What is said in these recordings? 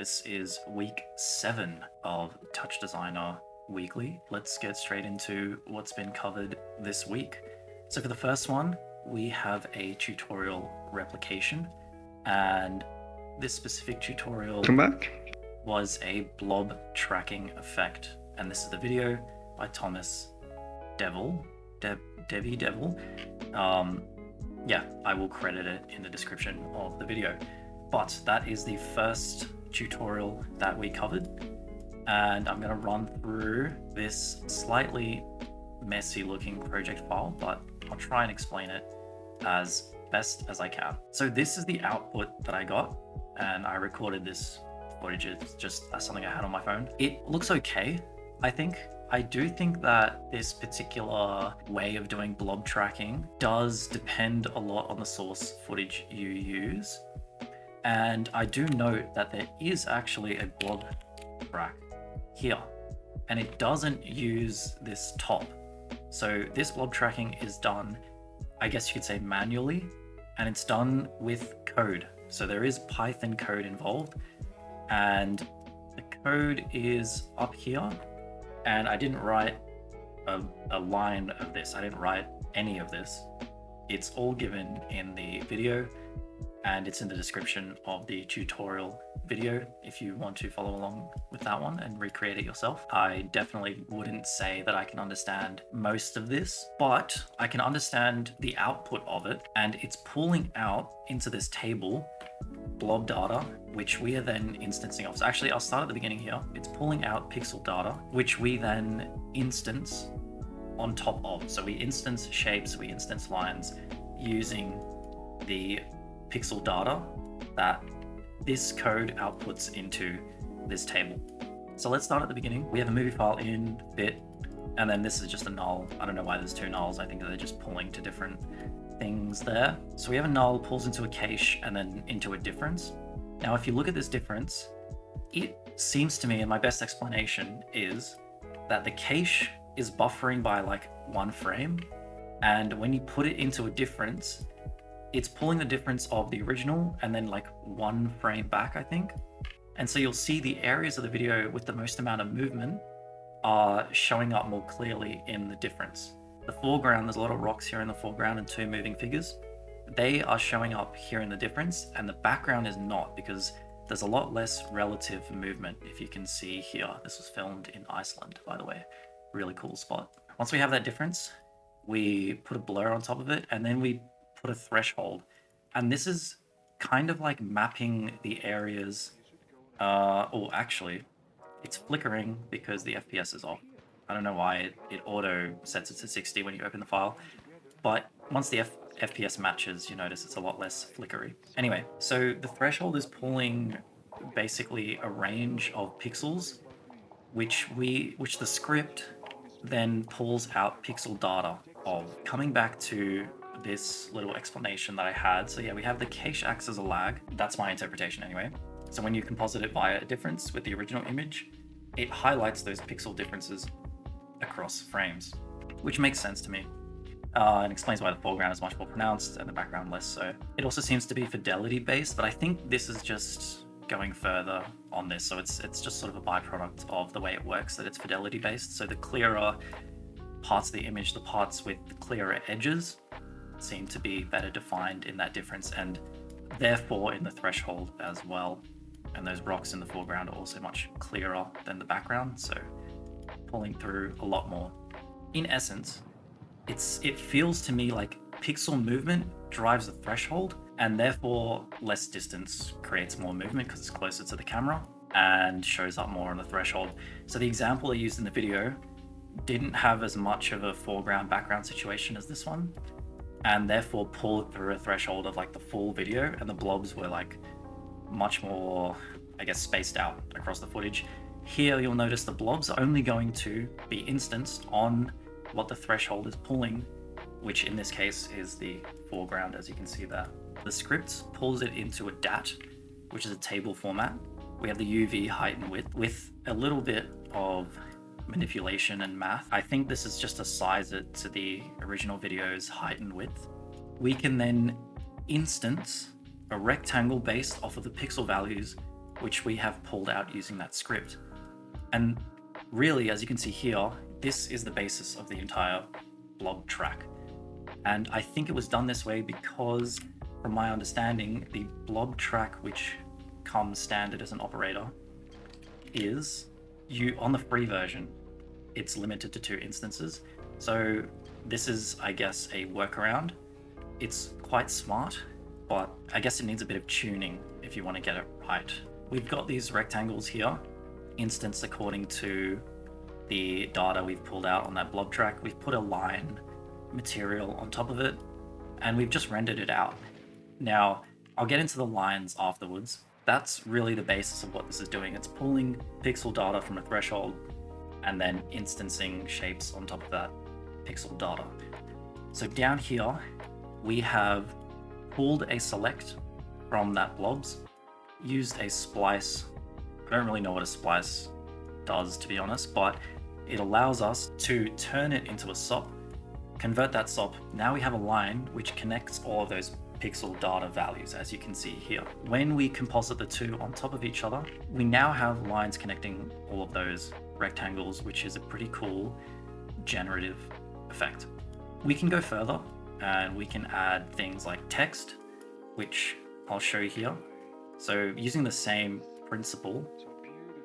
This is week 7 of TouchDesigner Weekly. Let's get straight into what's been covered this week. So for the first one, we have a tutorial replication, and this specific tutorial Come back. was a blob tracking effect. And this is the video by Thomas devl. Yeah, I will credit it in the description of the video. But that is the first tutorial that we covered, and I'm going to run through this slightly messy looking project file, but I'll try and explain it as best as I can. So this is the output that I got, and I recorded this footage. It's just something I had on my phone. It looks okay, I think. I do think that this particular way of doing blob tracking does depend a lot on the source footage you use. And I do note that there is actually a blob track here, and it doesn't use this top. So this blob tracking is done, I guess you could say, manually, and it's done with code. So there is Python code involved, and the code is up here. And I didn't write a line of this. I didn't write any of this. It's all given in the video, and it's in the description of the tutorial video if you want to follow along with that one and recreate it yourself. I definitely wouldn't say that I can understand most of this, but I can understand the output of it, and it's pulling out into this table blob data, which we are then instancing of. So actually, I'll start at the beginning here. It's pulling out pixel data, which we then instance on top of. So we instance shapes, we instance lines using the pixel data that this code outputs into this table. So let's start at the beginning. We have a movie file in bit, and then this is just a null. I don't know why there's two nulls. I think they're just pulling to different things there. So we have a null, pulls into a cache, and then into a difference. Now, if you look at this difference, it seems to me, and my best explanation is that the cache is buffering by like 1 frame. And when you put it into a difference, it's pulling the difference of the original and then like 1 frame back, I think. And so you'll see the areas of the video with the most amount of movement are showing up more clearly in the difference. The foreground, there's a lot of rocks here in the foreground and 2 moving figures. They are showing up here in the difference, and the background is not, because there's a lot less relative movement. If you can see here, this was filmed in Iceland, by the way. Really cool spot. Once we have that difference, we put a blur on top of it, and then we put a threshold. And this is kind of like mapping the areas. Oh, actually, it's flickering because the FPS is off. I don't know why it auto sets it to 60 when you open the file, but once the FPS matches, you notice it's a lot less flickery. Anyway, so the threshold is pulling basically a range of pixels, which the script then pulls out pixel data of. Coming back to this little explanation that I had, so yeah, we have the cache acts as a lag. That's my interpretation anyway. So when you composite it via a difference with the original image, it highlights those pixel differences across frames, which makes sense to me, and explains why the foreground is much more pronounced and the background less so. It also seems to be fidelity based, but I think this is just going further on this, so it's just sort of a byproduct of the way it works, that it's fidelity based. So the clearer parts of the image, the parts with the clearer edges, seem to be better defined in that difference, and therefore in the threshold as well. And those rocks in the foreground are also much clearer than the background, so pulling through a lot more. In essence, it feels to me like pixel movement drives the threshold, and therefore less distance creates more movement because it's closer to the camera and shows up more on the threshold. So the example I used in the video didn't have as much of a foreground background situation as this one, and therefore pulled through a threshold of like the full video, and the blobs were like much more, I guess, spaced out across the footage. Here you'll notice the blobs are only going to be instanced on what the threshold is pulling, which in this case is the foreground, as you can see there. The script pulls it into a DAT, which is a table format. We have the UV height and width with a little bit of manipulation and math. I think this is just to size it to the original video's height and width. We can then instance a rectangle based off of the pixel values which we have pulled out using that script. And really, as you can see here, this is the basis of the entire Blob Track. And I think it was done this way because, from my understanding, the Blob Track, which comes standard as an operator, is on the free version, it's limited to 2 instances. So this is, I guess, a workaround. It's quite smart, but I guess it needs a bit of tuning if you want to get it right. We've got these rectangles here, instanced according to the data we've pulled out on that Blob Track. We've put a line material on top of it, and we've just rendered it out. Now, I'll get into the lines afterwards. That's really the basis of what this is doing. It's pulling pixel data from a threshold and then instancing shapes on top of that pixel data. So down here, we have pulled a select from that blobs, used a splice. I don't really know what a splice does, to be honest, but it allows us to turn it into a SOP, convert that SOP. Now we have a line which connects all of those pixel data values, as you can see here. When we composite the two on top of each other, we now have lines connecting all of those rectangles, which is a pretty cool generative effect. We can go further and we can add things like text, which I'll show you here. So using the same principle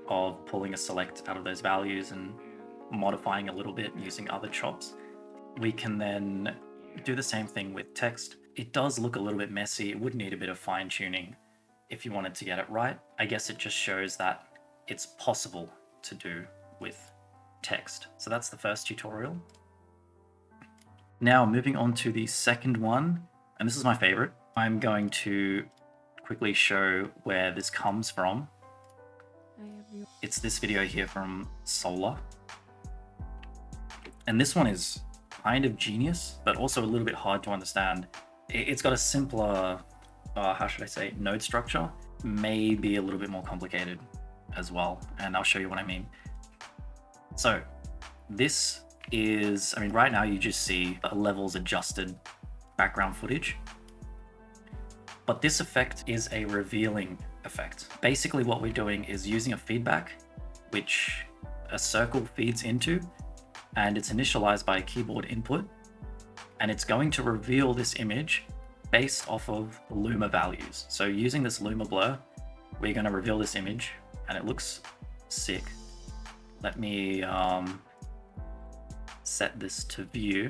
of pulling a select out of those values and modifying a little bit using other chops, we can then do the same thing with text. It does look a little bit messy. It would need a bit of fine tuning if you wanted to get it right. I guess it just shows that it's possible to do with text. So that's the first tutorial. Now moving on to the second one, and this is my favorite. I'm going to quickly show where this comes from. It's this video here from söla. And this one is kind of genius, but also a little bit hard to understand. It's got a simpler, how should I say, node structure, maybe a little bit more complicated as well. And I'll show you what I mean. So this is, I mean, right now you just see a levels adjusted background footage, but this effect is a revealing effect. Basically what we're doing is using a feedback, which a circle feeds into, and it's initialized by a keyboard input, and it's going to reveal this image based off of Luma values. So using this Luma blur, we're going to reveal this image, and it looks sick. Let me set this to view,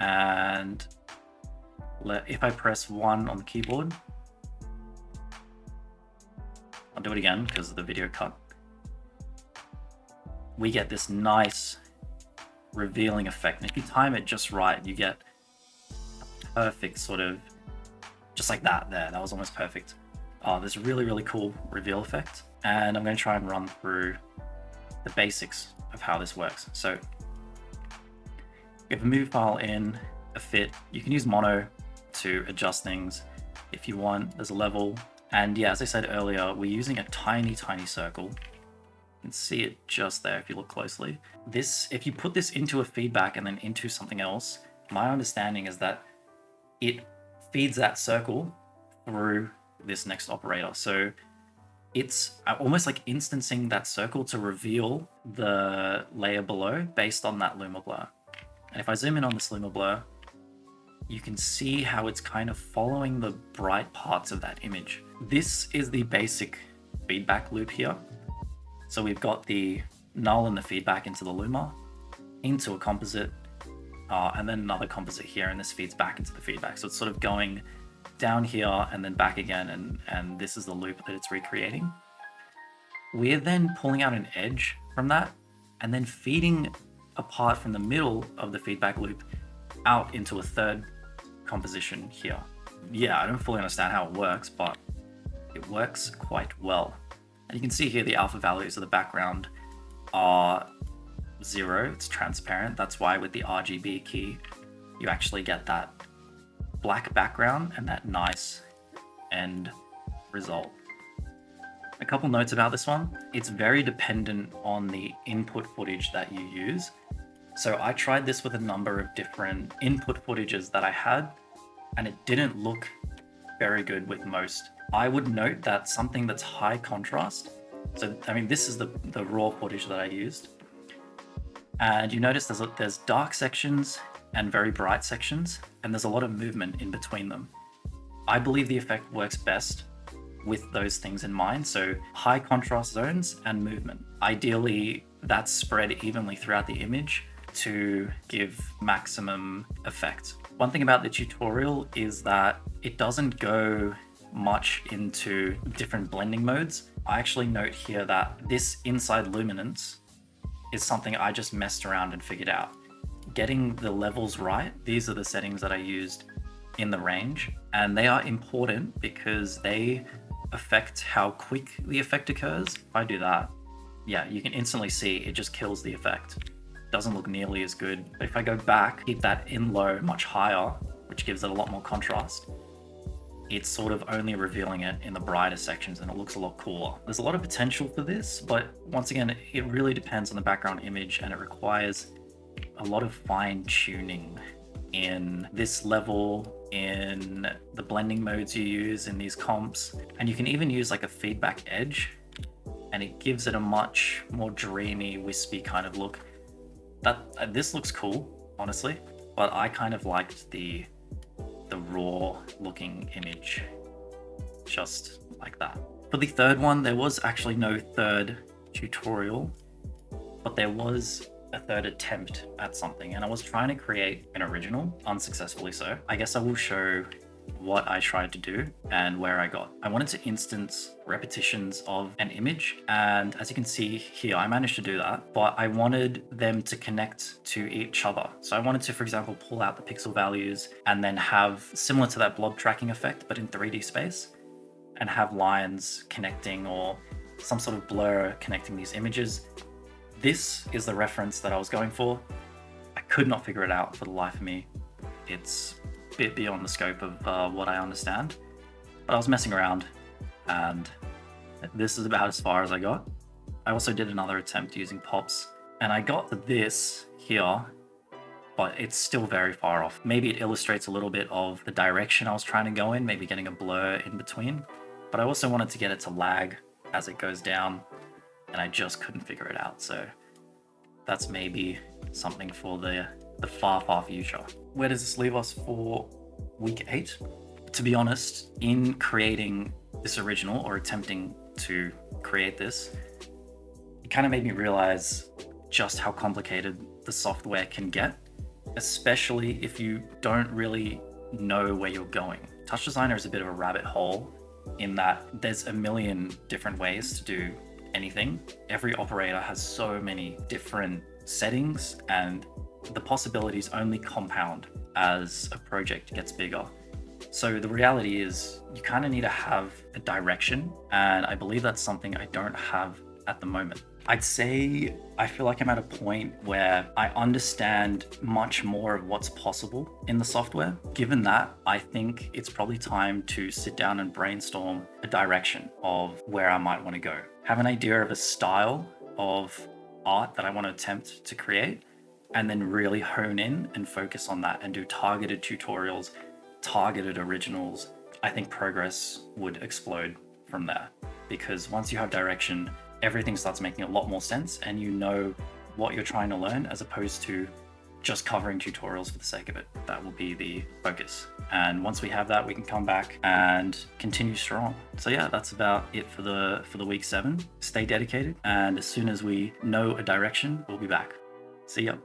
and if I press 1 on the keyboard, I'll do it again because of the video cut. We get this nice revealing effect. And if you time it just right, you get a perfect sort of, just like that there. That was almost perfect. This really, really cool reveal effect. And I'm going to try and run through the basics of how this works. So we have a move file in, a fit. You can use mono to adjust things if you want. There's a level. And yeah, as I said earlier, we're using a tiny, tiny circle. You can see it just there if you look closely. This, if you put this into a feedback and then into something else, my understanding is that it feeds that circle through this next operator. So it's almost like instancing that circle to reveal the layer below based on that Luma blur. And if I zoom in on this Luma blur, you can see how it's kind of following the bright parts of that image. This is the basic feedback loop here. So we've got the null and the feedback into the Luma, into a composite, and then another composite here, and this feeds back into the feedback. So it's sort of going down here and then back again, and this is the loop that it's recreating. We're then pulling out an edge from that, and then feeding a part from the middle of the feedback loop out into a third composition here. Yeah, I don't fully understand how it works, but it works quite well. And you can see here the alpha values of the background are 0, it's transparent. That's why with the RGB key, you actually get that black background and that nice end result. A couple notes about this one. It's very dependent on the input footage that you use. So I tried this with a number of different input footages that I had, and it didn't look very good with most I would note that something that's high contrast, so I mean, this is the raw footage that I used, and you notice there's dark sections and very bright sections, and there's a lot of movement in between them. I believe the effect works best with those things in mind. So high contrast zones and movement. Ideally, that's spread evenly throughout the image to give maximum effect. One thing about the tutorial is that it doesn't go much into different blending modes. I actually note here that this inside luminance is something I just messed around and figured out. Getting the levels right, these are the settings that I used in the range, and they are important because they affect how quick the effect occurs. If I do that, yeah, you can instantly see it just kills the effect. Doesn't look nearly as good. But if I go back, keep that in low much higher, which gives it a lot more contrast, it's sort of only revealing it in the brighter sections and it looks a lot cooler. There's a lot of potential for this, but once again, it really depends on the background image and it requires a lot of fine tuning in this level, in the blending modes you use in these comps. And you can even use like a feedback edge and it gives it a much more dreamy, wispy kind of look. This looks cool, honestly, but I kind of liked the raw looking image, just like that. For the third one, there was actually no third tutorial, but there was a third attempt at something, and I was trying to create an original, unsuccessfully so. I guess I will show what I tried to do and where I got. I wanted to instance repetitions of an image, and as you can see here, I managed to do that, but I wanted them to connect to each other. So I wanted to, for example, pull out the pixel values and then have, similar to that blob tracking effect, but in 3D space, and have lines connecting or some sort of blur connecting these images. This is the reference that I was going for. I could not figure it out for the life of me. It's a bit beyond the scope of what I understand, but I was messing around and this is about as far as I got. I also did another attempt using pops and I got to this here, but it's still very far off. Maybe it illustrates a little bit of the direction I was trying to go in, maybe getting a blur in between, but I also wanted to get it to lag as it goes down, and I just couldn't figure it out. So that's maybe something for the far future. Where does this leave us for week 8? To be honest, in creating this original or attempting to create this, it kind of made me realize just how complicated the software can get, especially if you don't really know where you're going. TouchDesigner is a bit of a rabbit hole in that there's a million different ways to do anything. Every operator has so many different settings and the possibilities only compound as a project gets bigger. So the reality is you kind of need to have a direction, and I believe that's something I don't have at the moment. I'd say I feel like I'm at a point where I understand much more of what's possible in the software. Given that, I think it's probably time to sit down and brainstorm a direction of where I might want to go. Have an idea of a style of art that I want to attempt to create, and then really hone in and focus on that and do targeted tutorials, targeted originals. I think progress would explode from there, because once you have direction, everything starts making a lot more sense and you know what you're trying to learn, as opposed to just covering tutorials for the sake of it. That will be the focus. And once we have that, we can come back and continue strong. So yeah, that's about it for the week 7. Stay dedicated, and as soon as we know a direction, we'll be back. See ya.